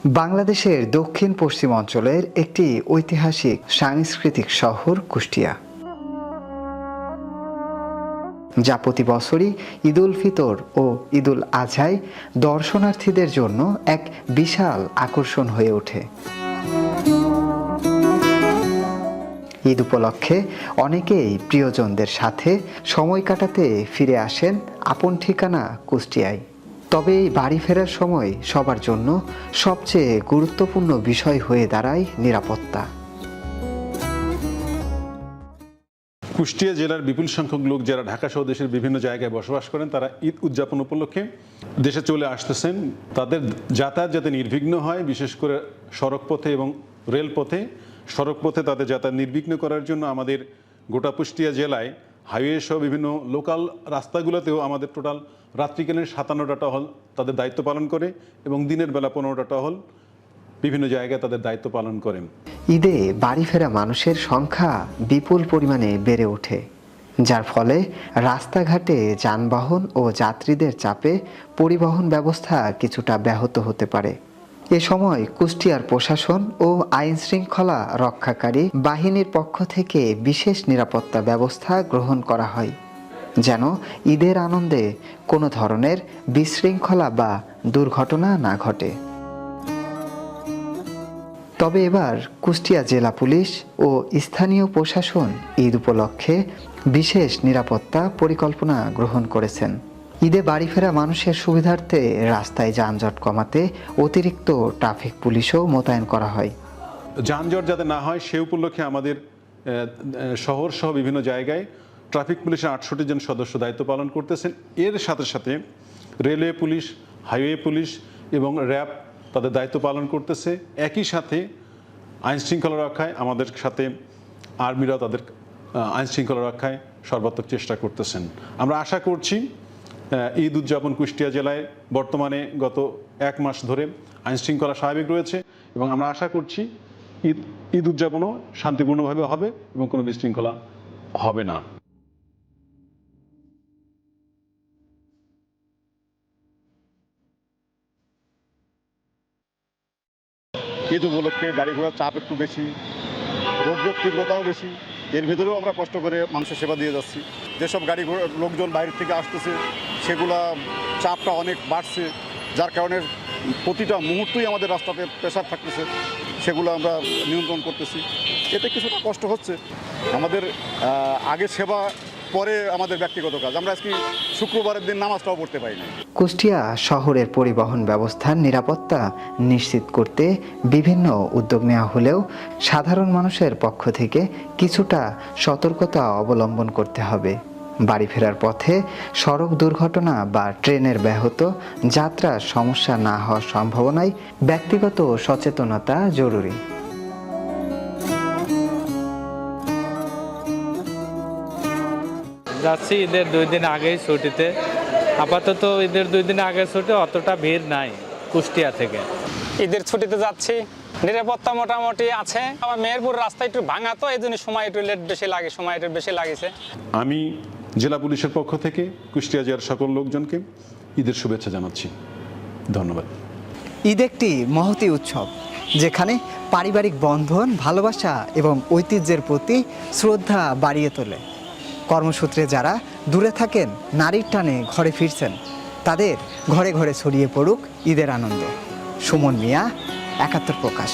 বাংলাদেশের দক্ষিণ পশ্চিম অঞ্চলের একটি ঐতিহাসিক সাংস্কৃতিক শহর কুষ্টিয়া, যা প্রতি বছরই ঈদুল ফিতর ও ঈদুল আজহায় দর্শনার্থীদের জন্য এক বিশাল আকর্ষণ হয়ে ওঠে। ঈদ উপলক্ষে অনেকেই প্রিয়জনদের সাথে সময় কাটাতে ফিরে আসেন আপন ঠিকানা কুষ্টিয়ায়। তবে এই বাড়ি ফেরার সময় সবার জন্য সবচেয়ে গুরুত্বপূর্ণ বিষয় হয়ে দাঁড়ায় নিরাপত্তা। কুষ্টিয়া জেলার বিপুল সংখ্যক লোক যারা ঢাকা সহ দেশের বিভিন্ন জায়গায় বসবাস করেন, তারা ঈদ উদযাপন উপলক্ষে দেশে চলে আসতেছেন। তাদের যাতায়াত যাতে নির্বিঘ্ন হয়, বিশেষ করে সড়কপথে এবং রেলপথে। সড়কপথে তাদের যাতায়াত নির্বিঘ্ন করার জন্য আমাদের গোটা কুষ্টিয়া জেলায় হাইওয়ে সহ বিভিন্ন লোকাল রাস্তাগুলোতেও আমাদের টোটাল রাত্রিকালীন 57টা টহল তাদের দায়িত্ব পালন করে এবং দিনের বেলা 15টা টহল বিভিন্ন জায়গায় তাদের দায়িত্ব পালন করেন। ঈদে বাড়ি ফেরা মানুষের সংখ্যা বিপুল পরিমাণে বেড়ে ওঠে, যার ফলে রাস্তাঘাটে যানবাহন ও যাত্রীদের চাপে পরিবহন ব্যবস্থা কিছুটা ব্যাহত হতে পারে। এ সময় কুষ্টিয়ার প্রশাসন ও আইন শৃঙ্খলা রক্ষাকারী বাহিনীর পক্ষ থেকে বিশেষ নিরাপত্তা ব্যবস্থা গ্রহণ করা হয়, যেন ঈদের আনন্দে কোনো ধরনের বিশৃঙ্খলা বা দুর্ঘটনা না ঘটে। তবে এবার কুষ্টিয়া জেলা পুলিশ ও স্থানীয় প্রশাসন ঈদ উপলক্ষে বিশেষ নিরাপত্তা পরিকল্পনা গ্রহণ করেছেন। ঈদে বাড়ি ফেরা মানুষের সুবিধার্থে রাস্তায় যানজট কমাতে অতিরিক্ত ট্রাফিক পুলিশও মোতায়েন করা হয়। যানজট যাতে না হয় সে উপলক্ষে আমাদের শহর সহ বিভিন্ন জায়গায় ট্রাফিক পুলিশের 68 জন সদস্য দায়িত্ব পালন করতেছেন। এর সাথে সাথে রেলওয়ে পুলিশ, হাইওয়ে পুলিশ এবং র্যাব তাদের দায়িত্ব পালন করতেছে। একই সাথে আইন শৃঙ্খলা রক্ষায় আমাদের সাথে আর্মিরাও তাদের আইন শৃঙ্খলা রক্ষায় সর্বাত্মক চেষ্টা করতেছেন। আমরা আশা করছি ঈদ উদযাপন কুষ্টিয়া জেলায় বর্তমানে গত 1 মাস ধরে আইন শৃঙ্খলা স্বাভাবিক রয়েছে এবং আমরা আশা করছি ঈদ উদযাপনও শান্তিপূর্ণভাবে হবে এবং কোনো বিশৃঙ্খলা হবে না। ঈদ উপলক্ষে গাড়ি ঘোড়ার চাপ একটু বেশি, রোগের তীব্রতাও বেশি। এর ভিতরেও আমরা কষ্ট করে মানুষের সেবা দিয়ে যাচ্ছি। যেসব গাড়ি ঘোড়া লোকজন বাইরে থেকে আসতেছে সেগুলা চাপটা অনেক বাড়ছে, যার কারণে প্রতিটা মুহূর্তেই আমাদের রাস্তাতে প্রেশার থাকতেছে, সেগুলো আমরা নিয়ন্ত্রণ করতেছি। এতে কিছুটা কষ্ট হচ্ছে। আমাদের আগে সেবা, পরে আমাদের ব্যক্তিগত কাজ। আমরা আজকে শুক্রবারের দিন নামাজটাও পড়তে পারি না। কুষ্টিয়া শহরের পরিবহন ব্যবস্থার নিরাপত্তা নিশ্চিত করতে বিভিন্ন উদ্যোগ নেওয়া হলেও সাধারণ মানুষের পক্ষ থেকে কিছুটা সতর্কতা অবলম্বন করতে হবে। বাড়ি ফেরার পথে সড়ক দুর্ঘটনা বা ট্রেনের ব্যাহত যাত্রার সমস্যা না হওয়ার সম্ভাবনায় ব্যক্তিগত সচেতনতা জরুরি। যাচ্ছি ঈদের 2 দিন আগেই ছুটিতে। আপাতত ঈদের 2 দিন আগে ছুটি, অতটা ভিড় নাই কুষ্টিয়া থেকে। ঈদের ছুটিতে যাচ্ছি, নিরাপত্তা মোটামুটি আছে। আমার মেহেরপুর রাস্তা একটু ভাঙা, তো এই জন্য সময় একটু বেশি লাগেছে। আমি জেলা পুলিশের পক্ষ থেকে কুষ্টিয়া জেলার সকল লোকজনকে ঈদের শুভেচ্ছা জানাচ্ছি। ধন্যবাদ। ঈদ একটি মহতী উৎসব, যেখানে পারিবারিক বন্ধন, ভালোবাসা এবং ঐতিহ্যের প্রতি শ্রদ্ধা বাড়িয়ে তোলে। কর্মসূত্রে যারা দূরে থাকেন, নারীর টানে ঘরে ফিরছেন, তাদের ঘরে ঘরে ছড়িয়ে পড়ুক ঈদের আনন্দ। সুমন মিয়া, 71 প্রকাশ।